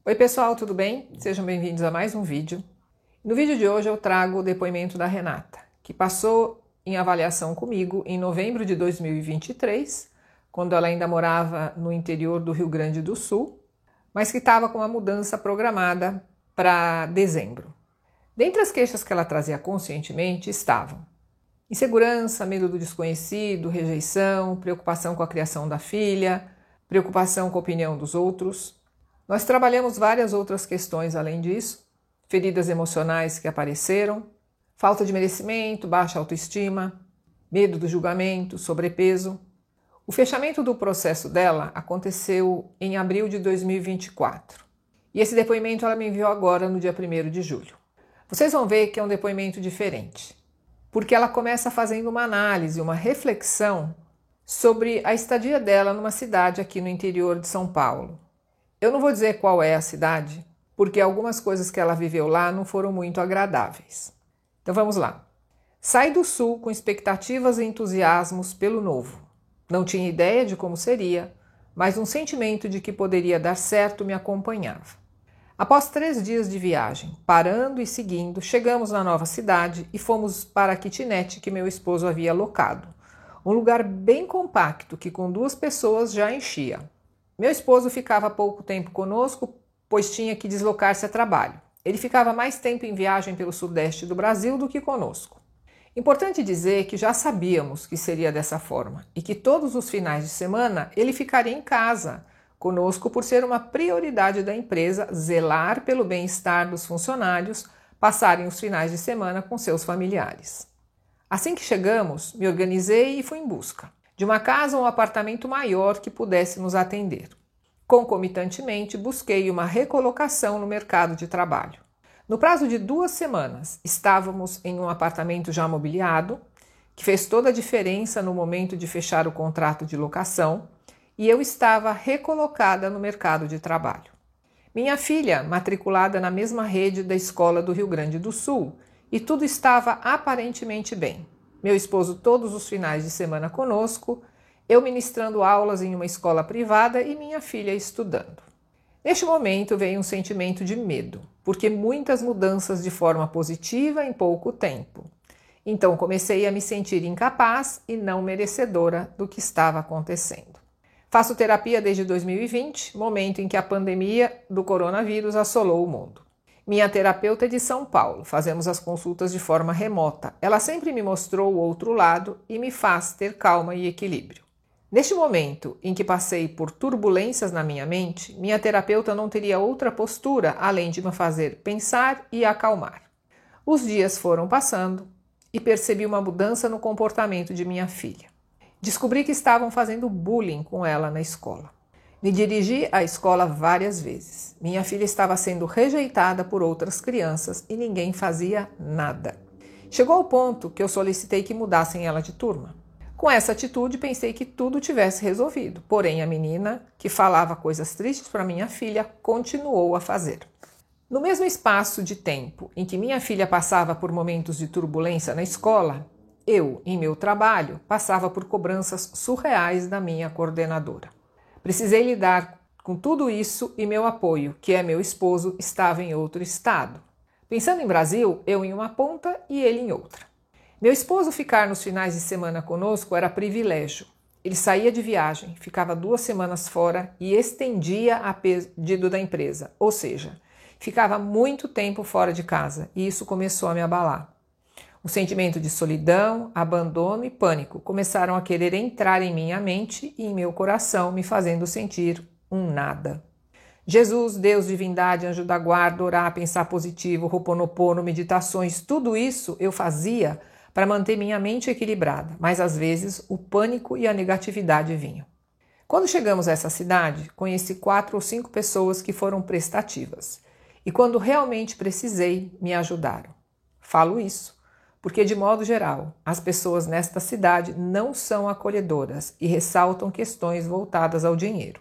Oi pessoal, tudo bem? Sejam bem-vindos a mais um vídeo. No vídeo de hoje eu trago o depoimento da Renata, que passou em avaliação comigo em novembro de 2023, quando ela ainda morava no interior do Rio Grande do Sul, mas que estava com uma mudança programada para dezembro. Dentre as queixas que ela trazia conscientemente estavam insegurança, medo do desconhecido, rejeição, preocupação com a criação da filha, preocupação com a opinião dos outros. Nós trabalhamos várias outras questões além disso, feridas emocionais que apareceram, falta de merecimento, baixa autoestima, medo do julgamento, sobrepeso. O fechamento do processo dela aconteceu em abril de 2024 e esse depoimento ela me enviou agora no dia 1º de julho. Vocês vão ver que é um depoimento diferente, porque ela começa fazendo uma análise, uma reflexão sobre a estadia dela numa cidade aqui no interior de São Paulo. Eu não vou dizer qual é a cidade, porque algumas coisas que ela viveu lá não foram muito agradáveis. Então vamos lá. Saí do Sul com expectativas e entusiasmos pelo novo. Não tinha ideia de como seria, mas um sentimento de que poderia dar certo me acompanhava. Após 3 dias de viagem, parando e seguindo, chegamos na nova cidade e fomos para a kitnet que meu esposo havia alocado. Um lugar bem compacto que com 2 pessoas já enchia. Meu esposo ficava pouco tempo conosco, pois tinha que deslocar-se a trabalho. Ele ficava mais tempo em viagem pelo sudeste do Brasil do que conosco. Importante dizer que já sabíamos que seria dessa forma e que todos os finais de semana ele ficaria em casa conosco por ser uma prioridade da empresa zelar pelo bem-estar dos funcionários, passarem os finais de semana com seus familiares. Assim que chegamos, me organizei e fui em busca de uma casa ou um apartamento maior que pudesse nos atender. Concomitantemente, busquei uma recolocação no mercado de trabalho. No prazo de 2 semanas, estávamos em um apartamento já mobiliado, que fez toda a diferença no momento de fechar o contrato de locação, e eu estava recolocada no mercado de trabalho. Minha filha, matriculada na mesma rede da escola do Rio Grande do Sul, e tudo estava aparentemente bem. Meu esposo todos os finais de semana conosco, eu ministrando aulas em uma escola privada e minha filha estudando. Neste momento veio um sentimento de medo, porque muitas mudanças de forma positiva em pouco tempo. Então comecei a me sentir incapaz e não merecedora do que estava acontecendo. Faço terapia desde 2020, momento em que a pandemia do coronavírus assolou o mundo. Minha terapeuta é de São Paulo, fazemos as consultas de forma remota. Ela sempre me mostrou o outro lado e me faz ter calma e equilíbrio. Neste momento em que passei por turbulências na minha mente, minha terapeuta não teria outra postura além de me fazer pensar e acalmar. Os dias foram passando e percebi uma mudança no comportamento de minha filha. Descobri que estavam fazendo bullying com ela na escola. Me dirigi à escola várias vezes. Minha filha estava sendo rejeitada por outras crianças e ninguém fazia nada. Chegou ao ponto que eu solicitei que mudassem ela de turma. Com essa atitude, pensei que tudo tivesse resolvido. Porém, a menina, que falava coisas tristes para minha filha, continuou a fazer. No mesmo espaço de tempo em que minha filha passava por momentos de turbulência na escola, eu, em meu trabalho, passava por cobranças surreais da minha coordenadora. Precisei lidar com tudo isso e meu apoio, que é meu esposo, estava em outro estado. Pensando em Brasil, eu em uma ponta e ele em outra. Meu esposo ficar nos finais de semana conosco era privilégio. Ele saía de viagem, ficava 2 semanas fora e estendia a pedido da empresa, ou seja, ficava muito tempo fora de casa e isso começou a me abalar. O sentimento de solidão, abandono e pânico começaram a querer entrar em minha mente e em meu coração, me fazendo sentir um nada. Jesus, Deus, divindade, anjo da guarda, orar, pensar positivo, Ho'oponopono, meditações, tudo isso eu fazia para manter minha mente equilibrada, mas às vezes o pânico e a negatividade vinham. Quando chegamos a essa cidade, conheci 4 ou 5 pessoas que foram prestativas e quando realmente precisei, me ajudaram. Falo isso porque, de modo geral, as pessoas nesta cidade não são acolhedoras e ressaltam questões voltadas ao dinheiro.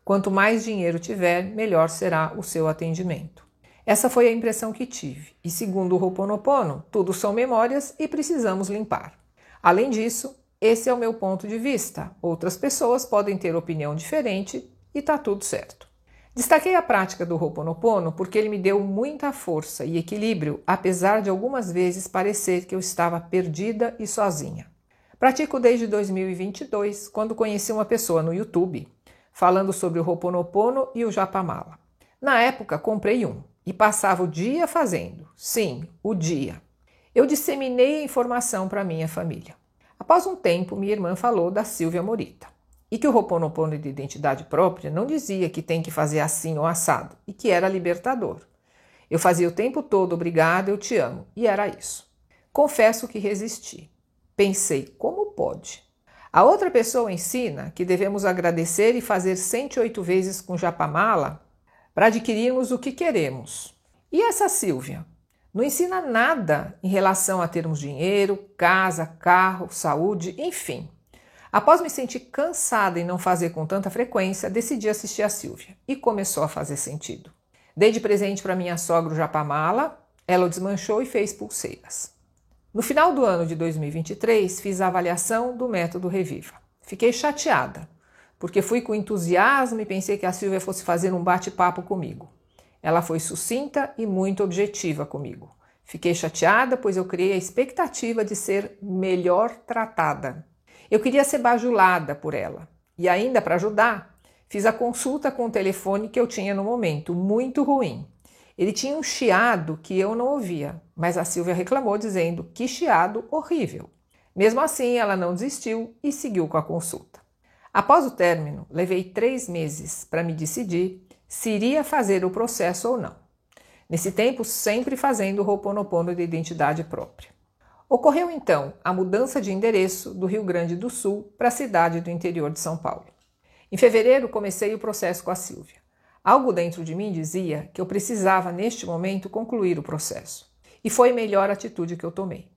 Quanto mais dinheiro tiver, melhor será o seu atendimento. Essa foi a impressão que tive, e segundo o Ho'oponopono, tudo são memórias e precisamos limpar. Além disso, esse é o meu ponto de vista. Outras pessoas podem ter opinião diferente e tá tudo certo. Destaquei a prática do Ho'oponopono porque ele me deu muita força e equilíbrio, apesar de algumas vezes parecer que eu estava perdida e sozinha. Pratico desde 2022, quando conheci uma pessoa no YouTube falando sobre o Ho'oponopono e o Japamala. Na época, comprei um e passava o dia fazendo. Sim, o dia. Eu disseminei a informação para minha família. Após um tempo, minha irmã falou da Silvia Morita e que o Ho'oponopono de identidade própria não dizia que tem que fazer assim ou assado e que era libertador. Eu fazia o tempo todo obrigada, eu te amo, e era isso. Confesso que resisti. Pensei, como pode? A outra pessoa ensina que devemos agradecer e fazer 108 vezes com Japamala para adquirirmos o que queremos. E essa Silvia? Não ensina nada em relação a termos dinheiro, casa, carro, saúde, enfim. Após me sentir cansada em não fazer com tanta frequência, decidi assistir a Silvia e começou a fazer sentido. Dei de presente para minha sogra o Japamala, ela o desmanchou e fez pulseiras. No final do ano de 2023, fiz a avaliação do método Reviva. Fiquei chateada, porque fui com entusiasmo e pensei que a Silvia fosse fazer um bate-papo comigo. Ela foi sucinta e muito objetiva comigo. Fiquei chateada, pois eu criei a expectativa de ser melhor tratada. Eu queria ser bajulada por ela. E ainda para ajudar, fiz a consulta com o telefone que eu tinha no momento, muito ruim. Ele tinha um chiado que eu não ouvia, mas a Silvia reclamou dizendo que chiado horrível. Mesmo assim, ela não desistiu e seguiu com a consulta. Após o término, levei 3 meses para me decidir se iria fazer o processo ou não. Nesse tempo, sempre fazendo o Ho'oponopono de identidade própria. Ocorreu então a mudança de endereço do Rio Grande do Sul para a cidade do interior de São Paulo. Em fevereiro, comecei o processo com a Silvia. Algo dentro de mim dizia que eu precisava, neste momento, concluir o processo. E foi a melhor atitude que eu tomei.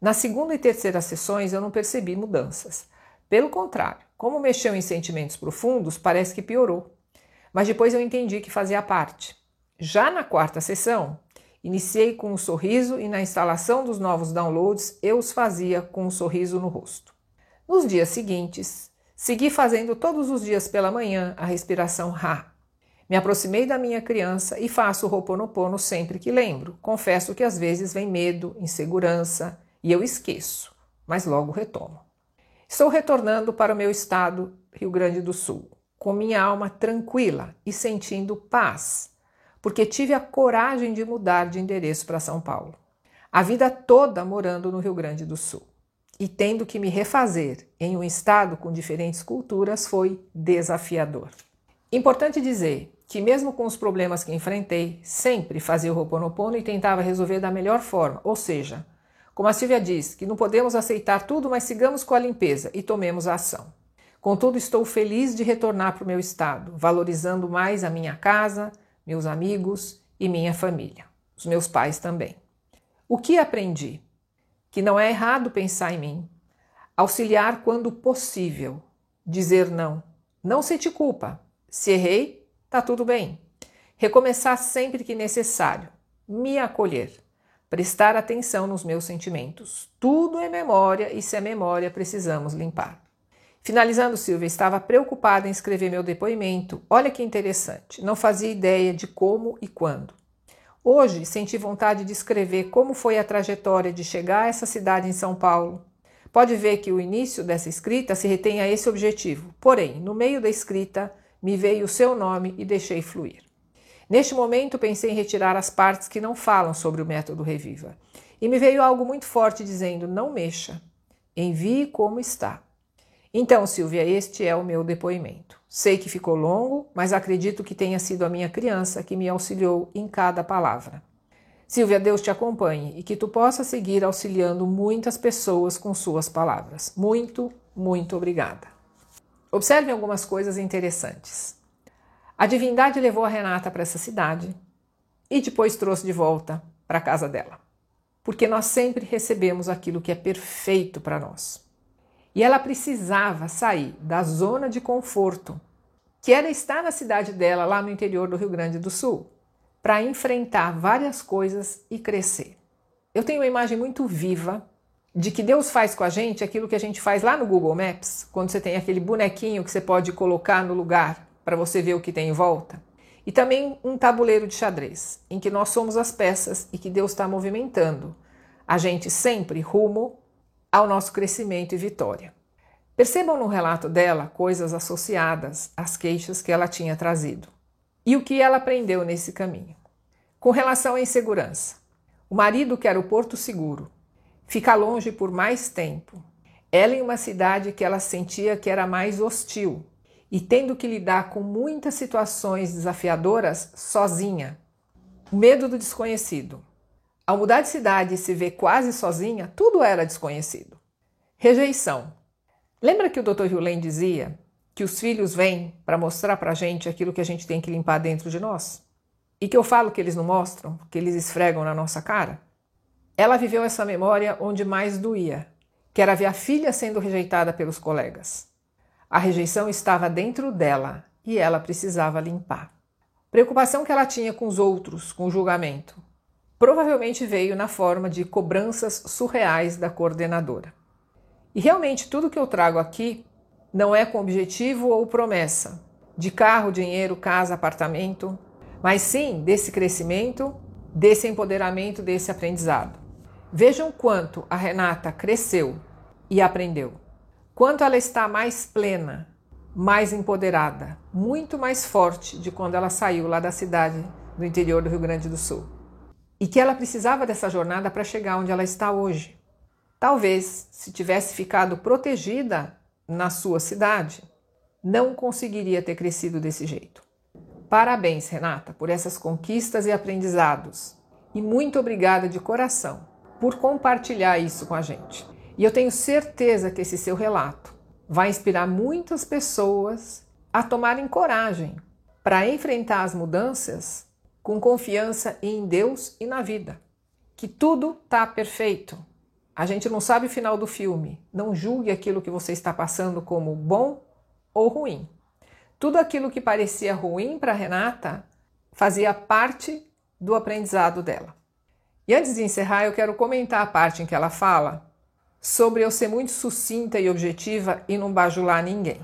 Na segunda e terceira sessões, eu não percebi mudanças. Pelo contrário, como mexeu em sentimentos profundos, parece que piorou. Mas depois eu entendi que fazia parte. Já na quarta sessão, iniciei com um sorriso e na instalação dos novos downloads eu os fazia com um sorriso no rosto. Nos dias seguintes, segui fazendo todos os dias pela manhã a respiração Ra. Me aproximei da minha criança e faço o Ho'oponopono sempre que lembro. Confesso que às vezes vem medo, insegurança e eu esqueço, mas logo retomo. Estou retornando para o meu estado, Rio Grande do Sul, com minha alma tranquila e sentindo paz, porque tive a coragem de mudar de endereço para São Paulo. A vida toda morando no Rio Grande do Sul e tendo que me refazer em um estado com diferentes culturas foi desafiador. Importante dizer que mesmo com os problemas que enfrentei, sempre fazia o Ho'oponopono e tentava resolver da melhor forma, ou seja, como a Silvia diz, que não podemos aceitar tudo, mas sigamos com a limpeza e tomemos a ação. Contudo, estou feliz de retornar para o meu estado, valorizando mais a minha casa, meus amigos e minha família, os meus pais também. O que aprendi? Que não é errado pensar em mim, auxiliar quando possível, dizer não, não sentir culpa. Se errei, tá tudo bem. Recomeçar sempre que necessário, me acolher, prestar atenção nos meus sentimentos. Tudo é memória e se é memória precisamos limpar. Finalizando, Silvia, estava preocupada em escrever meu depoimento. Olha que interessante, não fazia ideia de como e quando. Hoje senti vontade de escrever como foi a trajetória de chegar a essa cidade em São Paulo. Pode ver que o início dessa escrita se retém a esse objetivo. Porém, no meio da escrita, me veio o seu nome e deixei fluir. Neste momento, pensei em retirar as partes que não falam sobre o método Reviva. E me veio algo muito forte dizendo, não mexa, envie como está. Então, Silvia, este é o meu depoimento. Sei que ficou longo, mas acredito que tenha sido a minha criança que me auxiliou em cada palavra. Silvia, Deus te acompanhe e que tu possa seguir auxiliando muitas pessoas com suas palavras. Muito, muito obrigada. Observe algumas coisas interessantes. A divindade levou a Renata para essa cidade e depois trouxe de volta para a casa dela. Porque nós sempre recebemos aquilo que é perfeito para nós. E ela precisava sair da zona de conforto, que era estar na cidade dela, lá no interior do Rio Grande do Sul, para enfrentar várias coisas e crescer. Eu tenho uma imagem muito viva de que Deus faz com a gente aquilo que a gente faz lá no Google Maps, quando você tem aquele bonequinho que você pode colocar no lugar para você ver o que tem em volta. E também um tabuleiro de xadrez, em que nós somos as peças e que Deus está movimentando a gente sempre rumo ao nosso crescimento e vitória. Percebam no relato dela coisas associadas às queixas que ela tinha trazido e o que ela aprendeu nesse caminho. Com relação à insegurança, o marido quer o porto seguro, fica longe por mais tempo, ela em uma cidade que ela sentia que era mais hostil e tendo que lidar com muitas situações desafiadoras sozinha. O medo do desconhecido. Ao mudar de cidade e se ver quase sozinha, tudo era desconhecido. Rejeição. Lembra que o Dr. Hugh Lane dizia que os filhos vêm para mostrar para a gente aquilo que a gente tem que limpar dentro de nós? E que eu falo que eles não mostram, que eles esfregam na nossa cara? Ela viveu essa memória onde mais doía, que era ver a filha sendo rejeitada pelos colegas. A rejeição estava dentro dela e ela precisava limpar. Preocupação que ela tinha com os outros, com o julgamento, provavelmente veio na forma de cobranças surreais da coordenadora. E realmente tudo que eu trago aqui não é com objetivo ou promessa de carro, dinheiro, casa, apartamento, mas sim desse crescimento, desse empoderamento, desse aprendizado. Vejam quanto a Renata cresceu e aprendeu. Quanto ela está mais plena, mais empoderada, muito mais forte de quando ela saiu lá da cidade do interior do Rio Grande do Sul. E que ela precisava dessa jornada para chegar onde ela está hoje. Talvez, se tivesse ficado protegida na sua cidade, não conseguiria ter crescido desse jeito. Parabéns, Renata, por essas conquistas e aprendizados. E muito obrigada de coração por compartilhar isso com a gente. E eu tenho certeza que esse seu relato vai inspirar muitas pessoas a tomarem coragem para enfrentar as mudanças com confiança em Deus e na vida. Que tudo está perfeito. A gente não sabe o final do filme. Não julgue aquilo que você está passando como bom ou ruim. Tudo aquilo que parecia ruim para Renata fazia parte do aprendizado dela. E antes de encerrar, eu quero comentar a parte em que ela fala sobre eu ser muito sucinta e objetiva e não bajular ninguém.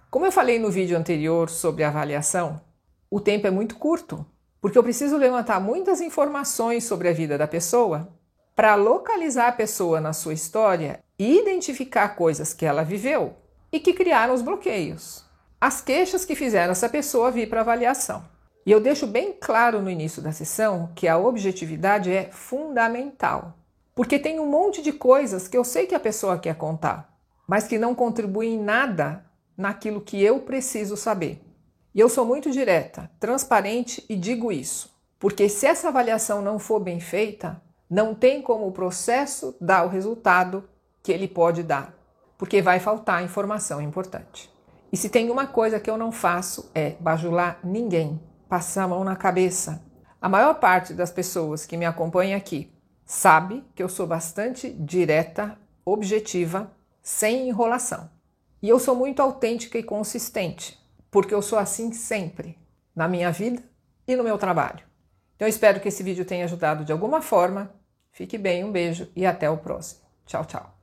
Como eu falei no vídeo anterior sobre avaliação, o tempo é muito curto, porque eu preciso levantar muitas informações sobre a vida da pessoa para localizar a pessoa na sua história e identificar coisas que ela viveu e que criaram os bloqueios, as queixas que fizeram essa pessoa vir para avaliação. E eu deixo bem claro no início da sessão que a objetividade é fundamental, porque tem um monte de coisas que eu sei que a pessoa quer contar, mas que não contribuem em nada naquilo que eu preciso saber. E eu sou muito direta, transparente e digo isso, porque se essa avaliação não for bem feita, não tem como o processo dar o resultado que ele pode dar, porque vai faltar informação importante. E se tem uma coisa que eu não faço é bajular ninguém, passar a mão na cabeça. A maior parte das pessoas que me acompanham aqui sabe que eu sou bastante direta, objetiva, sem enrolação. E eu sou muito autêntica e consistente, porque eu sou assim sempre, na minha vida e no meu trabalho. Então eu espero que esse vídeo tenha ajudado de alguma forma. Fique bem, um beijo e até o próximo. Tchau, tchau.